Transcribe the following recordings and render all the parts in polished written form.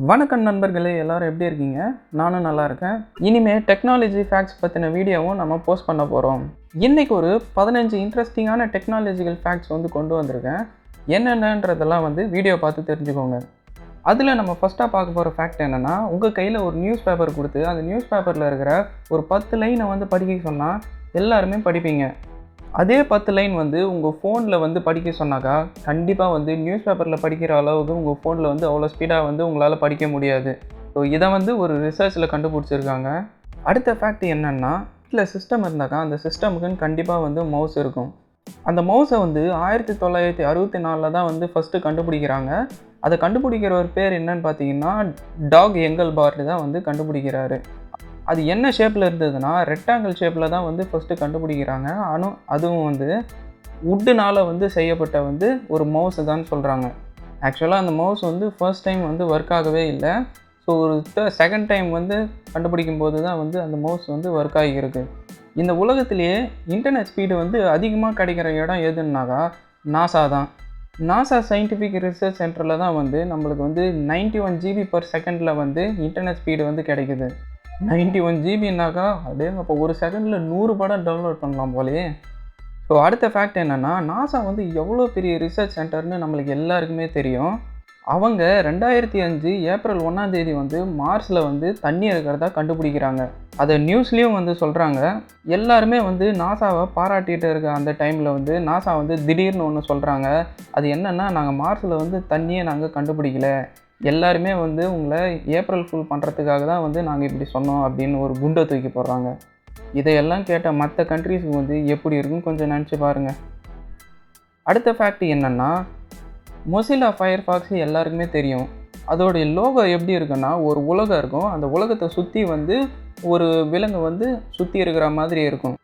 வணக்கம் நண்பர்களே, எல்லாரும் எப்படி இருக்கீங்க? நானும் நல்லா இருக்கேன். இனிமேல் டெக்னாலஜி ஃபேக்ட்ஸ் பற்றின வீடியோவும் நம்ம போஸ்ட் பண்ண போகிறோம். இன்றைக்கி ஒரு 15 இன்ட்ரெஸ்டிங்கான டெக்னாலஜிக்கல் ஃபேக்ட்ஸ் கொண்டு வந்திருக்கேன். என்னென்னன்றதெல்லாம் வீடியோ பார்த்து தெரிஞ்சுக்கோங்க. அதில் நம்ம ஃபஸ்ட்டாக பார்க்க போகிற ஃபேக்ட் என்னென்னா, உங்கள் கையில் ஒரு நியூஸ் பேப்பர் கொடுத்து அந்த நியூஸ் பேப்பரில் இருக்கிற ஒரு 10 லைனை படிக்க சொன்னால் எல்லாருமே படிப்பீங்க. அதே 10 லைன் உங்கள் ஃபோனில் படிக்க சொன்னாக்கா கண்டிப்பாக நியூஸ் பேப்பரில் படிக்கிற அளவுக்கு உங்கள் ஃபோனில் அவ்வளோ ஸ்பீடாக உங்களால் படிக்க முடியாது. ஸோ இதை ஒரு ரிசர்ச்சில் கண்டுபிடிச்சிருக்காங்க. அடுத்த ஃபேக்ட் என்னென்னா, வீட்டில் சிஸ்டம் இருந்தாக்கா அந்த சிஸ்டமுக்குன்னு கண்டிப்பாக மவுஸ் இருக்கும். அந்த மவுஸை 1964 தான் ஃபஸ்ட்டு கண்டுபிடிக்கிறாங்க. அதை கண்டுபிடிக்கிறவர் பேர் என்னன்னு பார்த்தீங்கன்னா டாக் எங்கல்பார்ட் தான் கண்டுபிடிக்கிறாரு. அது என்ன ஷேப்பில் இருந்ததுன்னா ரெக்டாங்கிள் ஷேப்பில் தான் ஃபஸ்ட்டு கண்டுபிடிக்கிறாங்க. அதுவும் வுட்டுனால் செய்யப்பட்ட ஒரு மவுஸ் தான் சொல்கிறாங்க. ஆக்சுவலாக அந்த மவுஸ் ஃபர்ஸ்ட் டைம் ஒர்க் ஆகவே இல்லை. ஸோ ஒரு செகண்ட் டைம் கண்டுபிடிக்கும் போது தான் அந்த மவுஸ் ஒர்க் ஆகியிருக்கு. இந்த உலகத்திலேயே இன்டர்நெட் ஸ்பீடு அதிகமாக கிடைக்கிற இடம் எதுன்னாக்கா நாசா தான். நாசா சயின்டிஃபிக் ரிசர்ச் சென்டரில் தான் நம்மளுக்கு 91 GB/செகண்டில் இன்டர்நெட் ஸ்பீடு கிடைக்குது. 91 GBனாக்கா அப்போ ஒரு செகண்டில் 100 படம் டவுன்லோட் பண்ணலாம் போலே. ஸோ அடுத்த ஃபேக்ட் என்னென்னா, நாசா எவ்வளோ பெரிய ரிசர்ச் சென்டர்னு நம்மளுக்கு எல்லாருக்குமே தெரியும். அவங்க 2005 ஏப்ரல் 1ஆம் தேதி மார்ஸில் தண்ணி இருக்கிறதா கண்டுபிடிக்கிறாங்க. அதை நியூஸ்லேயும் சொல்கிறாங்க. எல்லாருமே நாசாவை பாராட்டிகிட்டு இருக்க அந்த டைமில் நாசா திடீர்னு ஒன்று சொல்கிறாங்க. அது என்னென்னா, நாங்கள் மார்ஸில் தண்ணியை நாங்கள் கண்டுபிடிக்கல, எல்லாருமே உங்களை ஏப்ரல் ஃபுல் பண்ணுறதுக்காக தான் நாங்கள் இப்படி சொன்னோம் அப்படின்னு ஒரு குண்டை தூக்கி போடுறாங்க. இதையெல்லாம் கேட்ட மற்ற கண்ட்ரீஸுக்கு எப்படி இருக்குன்னு கொஞ்சம் நினச்சி பாருங்கள். அடுத்த ஃபேக்ட் என்னென்னா, மொசில்லா ஃபயர்ஃபாக்ஸ் எல்லாருக்குமே தெரியும். அதோடைய லோகோ எப்படி இருக்குன்னா, ஒரு உலகம் இருக்கும். அந்த உலகத்தை சுற்றி ஒரு விலங்கு சுற்றி இருக்கிற மாதிரி இருக்கும்.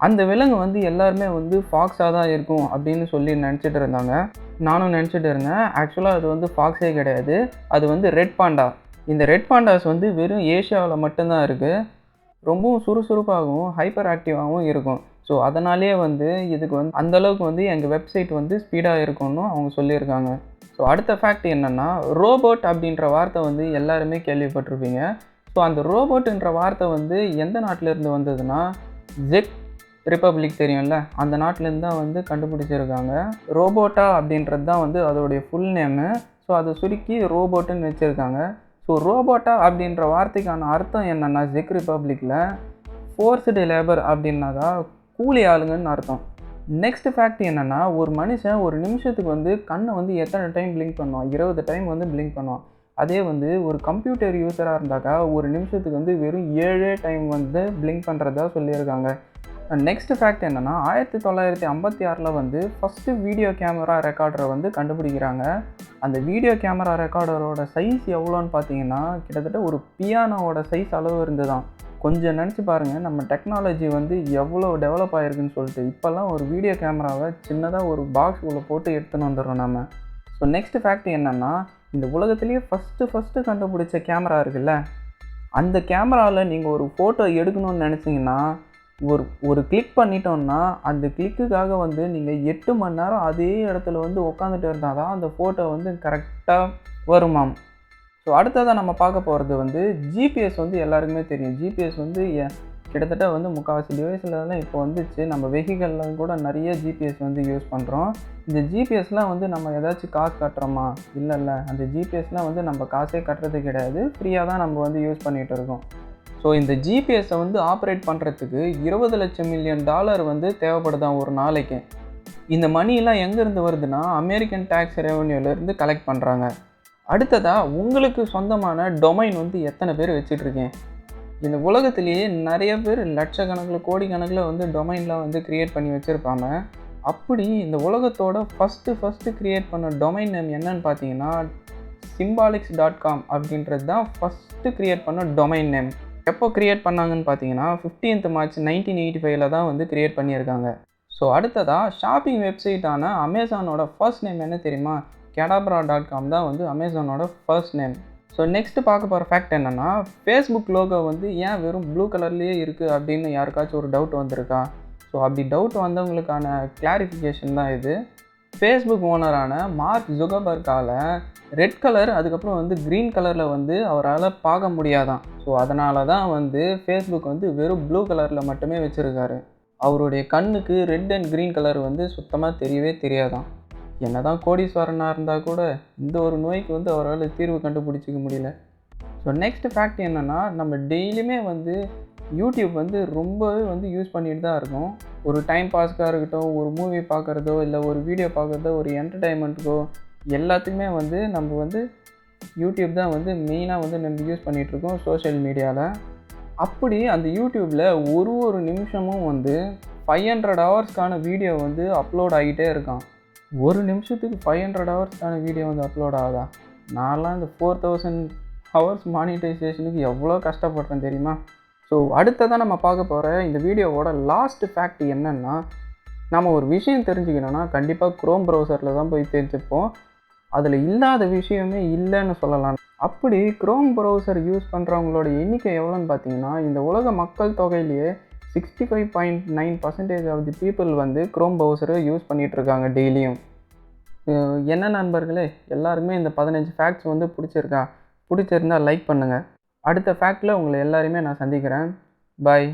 அந்த விலங்கு எல்லாருமே ஃபாக்ஸாக தான் இருக்கும் அப்படின்னு சொல்லி நினச்சிட்டு இருந்தாங்க. நானும் நினச்சிட்டு இருந்தேன். ஆக்சுவலாக அது ஃபாக்ஸே கிடையாது, அது ரெட் பாண்டா. இந்த ரெட் பாண்டாஸ் வெறும் ஏஷியாவில் மட்டும்தான் இருக்குது. ரொம்பவும் சுறுசுறுப்பாகவும் ஹைப்பர் ஆக்டிவாகவும் இருக்கும். ஸோ அதனாலே இதுக்கு அந்தளவுக்கு எங்கள் வெப்சைட் ஸ்பீடாக இருக்கும்னு அவங்க சொல்லியிருக்காங்க. ஸோ அடுத்த ஃபேக்ட் என்னென்னா, ரோபோட் அப்படின்ற வார்த்தை எல்லாருமே கேள்விப்பட்டிருப்பீங்க. ஸோ அந்த ரோபோட்டுன்ற வார்த்தை எந்த நாட்டிலேருந்து வந்ததுன்னா ஜெக் ரிப்பப்ளிக் தெரியும்ல, அந்த நாட்டிலேருந்து தான் கண்டுபிடிச்சிருக்காங்க. ரோபோட்டா அப்படின்றது தான் அதோடைய ஃபுல் நேமு. ஸோ அதை சுருக்கி ரோபோட்டுன்னு வச்சுருக்காங்க. ஸோ ரோபோட்டா அப்படின்ற வார்த்தைக்கான அர்த்தம் என்னென்னா, ஜெக் ரிப்பப்ளிக்கில் ஃபோர்ஸ்டு லேபர் அப்படின்னாக்கா கூலி ஆளுங்கன்னு அர்த்தம். நெக்ஸ்ட் ஃபேக்ட் என்னென்னா, ஒரு மனுஷன் ஒரு நிமிஷத்துக்கு கண்ணை எத்தனை டைம் பிளிங்க் பண்ணுவான்? 20 டைம் பிளிங்க் பண்ணுவான். அதே ஒரு கம்ப்யூட்டர் யூஸராக இருந்தாக்கா ஒரு நிமிஷத்துக்கு வெறும் 7 டைம் பிளிங்க் பண்ணுறதா சொல்லியிருக்காங்க. நெக்ஸ்ட் ஃபேக்ட் என்னென்னா, 1956 ஃபஸ்ட்டு வீடியோ கேமரா ரெக்கார்டரை கண்டுபிடிக்கிறாங்க. அந்த வீடியோ கேமரா ரெக்கார்டரோட சைஸ் எவ்வளோன்னு பார்த்தீங்கன்னா கிட்டத்தட்ட ஒரு பியானோவோட சைஸ் அளவு இருந்துதான். கொஞ்சம் நினச்சி பாருங்கள், நம்ம டெக்னாலஜி எவ்வளோ டெவலப் ஆகிருக்குன்னு சொல்லிட்டு. இப்போல்லாம் ஒரு வீடியோ கேமராவை சின்னதாக ஒரு பாக்ஸ் உள்ள போட்டு எடுத்துன்னு வந்துடுறோம் நம்ம. ஸோ நெக்ஸ்ட் ஃபேக்ட் என்னென்னா, இந்த உலகத்துலேயே ஃபஸ்ட்டு கண்டுபிடிச்ச கேமரா இருக்குல்ல, அந்த கேமராவில் நீங்கள் ஒரு ஃபோட்டோ எடுக்கணும்னு நினச்சிங்கன்னா ஒரு கிளிக் பண்ணிட்டோம்னா அந்த கிளிக்குக்காக நீங்கள் 8 மணி நேரம் அதே இடத்துல உட்காந்துட்டு இருந்தால் தான் அந்த ஃபோட்டோ கரெக்டாக வருமாம். ஸோ அடுத்ததாக நம்ம பார்க்க போகிறது ஜிபிஎஸ் எல்லாருக்குமே தெரியும். ஜிபிஎஸ் கிட்டத்தட்ட முக்கால்வாசி டிவைஸில் இப்போ வந்துச்சு. நம்ம வெஹிக்கலில் கூட நிறைய ஜிபிஎஸ் யூஸ் பண்ணுறோம். இந்த ஜிபிஎஸ்லாம் நம்ம ஏதாச்சும் காசு கட்டுறோமா? இல்லை, அந்த ஜிபிஎஸ்லாம் நம்ம காசே கட்டுறது கிடையாது, ஃப்ரீயாக தான் நம்ம யூஸ் பண்ணிகிட்டு இருக்கோம். ஸோ இந்த ஜிபிஎஸை ஆப்ரேட் பண்ணுறதுக்கு $20 மில்லியன் தேவைப்படுதான் ஒரு நாளைக்கு. இந்த மணியெல்லாம் எங்கேருந்து வருதுன்னா அமெரிக்கன் டேக்ஸ் ரெவன்யூலேருந்து கலெக்ட் பண்ணுறாங்க. அடுத்ததாக உங்களுக்கு சொந்தமான டொமைன் எத்தனை பேர் வச்சிட்ருக்கேன்? இந்த உலகத்திலேயே நிறைய பேர் லட்சக்கணக்கில் கோடிக்கணக்கில் டொமைன்லாம் க்ரியேட் பண்ணி வச்சுருப்பாங்க. அப்படி இந்த உலகத்தோட ஃபஸ்ட்டு க்ரியேட் பண்ண டொமைன் நேம் என்னன்னு பார்த்தீங்கன்னா symbolics.com அப்படின்றது தான் ஃபஸ்ட்டு க்ரியேட் பண்ண டொமைன் நேம். எப்போ க்ரியேட் பண்ணாங்கன்னு பார்த்தீங்கன்னா 15th மார்ச் 1985 தான் க்ரியேட் பண்ணியிருக்காங்க. ஸோ அடுத்ததாக ஷாப்பிங் வெப்சைட்டான அமேசானோட ஃபர்ஸ்ட் நேம் என்ன தெரியுமா? cadabra.com தான் அமேசானோட ஃபர்ஸ்ட் நேம். ஸோ நெக்ஸ்ட்டு பார்க்க போகிற ஃபேக்ட் என்னென்னா, ஃபேஸ்புக் லோகோ ஏன் வெறும் ப்ளூ கலர்லேயே இருக்குது அப்படின்னு யாருக்காச்சும் ஒரு டவுட் வந்திருக்கா? ஸோ அப்படி டவுட் வந்தவங்களுக்கான கிளாரிஃபிகேஷன் தான் இது. ஃபேஸ்புக் ஓனரான மார்க் ஜுகர்பர்கால ரெட் கலர் அதுக்கப்புறம் வந்து க்ரீன் கலரில் வந்து அவரால் பார்க்க முடியாதான். ஸோ அதனால தான் வந்து ஃபேஸ்புக் வந்து வெறும் ப்ளூ கலரில் மட்டுமே வச்சுருக்காரு. அவருடைய கண்ணுக்கு ரெட் அண்ட் க்ரீன் கலர் வந்து சுத்தமாக தெரியவே தெரியாதான். என்னதான் கோடீஸ்வரனாக இருந்தால் கூட இந்த ஒரு நோய்க்கு வந்து அவரால் தீர்வு கண்டுபிடிச்சிக்க முடியல. ஸோ நெக்ஸ்ட் ஃபேக்ட் என்னென்னா, நம்ம டெய்லியுமே வந்து யூடியூப் வந்து ரொம்பவே வந்து யூஸ் பண்ணிட்டு தான் இருக்கோம். ஒரு டைம் பாஸ்க்காக இருக்கட்டும், ஒரு மூவி பார்க்குறதோ இல்லை ஒரு வீடியோ பார்க்குறதோ, ஒரு என்டர்டைன்மெண்ட்டுக்கோ எல்லாத்துக்குமே வந்து நம்ம வந்து யூடியூப் தான் வந்து மெயினாக வந்து நம்ம யூஸ் பண்ணிகிட்ருக்கோம் சோஷியல் மீடியாவில். அப்படி அந்த யூடியூப்பில் ஒரு நிமிஷமும் வந்து 500 ஹவர்ஸ்க்கான வீடியோ வந்து அப்லோட் ஆகிட்டே இருக்கான். ஒரு நிமிஷத்துக்கு 500 ஹவர்ஸ்க்கான வீடியோ வந்து அப்லோட் ஆகுதா? நான்லாம் இந்த 4000 ஹவர்ஸ் மானிட்டைசேஷனுக்கு எவ்வளோ கஷ்டப்படுறேன் தெரியுமா? ஸோ அடுத்ததான் நம்ம பார்க்க போகிற இந்த வீடியோவோட லாஸ்ட் ஃபேக்ட் என்னென்னா, நம்ம ஒரு விஷயம் தெரிஞ்சுக்கணுன்னா கண்டிப்பாக க்ரோம் ப்ரௌசரில் தான் போய் தெரிஞ்சுப்போம். அதில் இல்லாத விஷயமே இல்லைன்னு சொல்லலாம். அப்படி க்ரோம் ப்ரௌசர் யூஸ் பண்ணுறவங்களோட எண்ணிக்கை எவ்வளோன்னு பார்த்தீங்கன்னா, இந்த உலக மக்கள் தொகையிலேயே 65.9% ஆஃப் தி பீப்புள் வந்து க்ரோம் ப்ரௌசரை யூஸ் பண்ணிகிட்ருக்காங்க டெய்லியும். என்ன நண்பர்களே, எல்லாருக்குமே இந்த 15 ஃபேக்ட்ஸ் வந்து பிடிச்சிருந்தா லைக் பண்ணுங்கள். அடுத்த ஃபேக்டில் உங்களை எல்லாரையுமே நான் சந்திக்கிறேன். பாய்.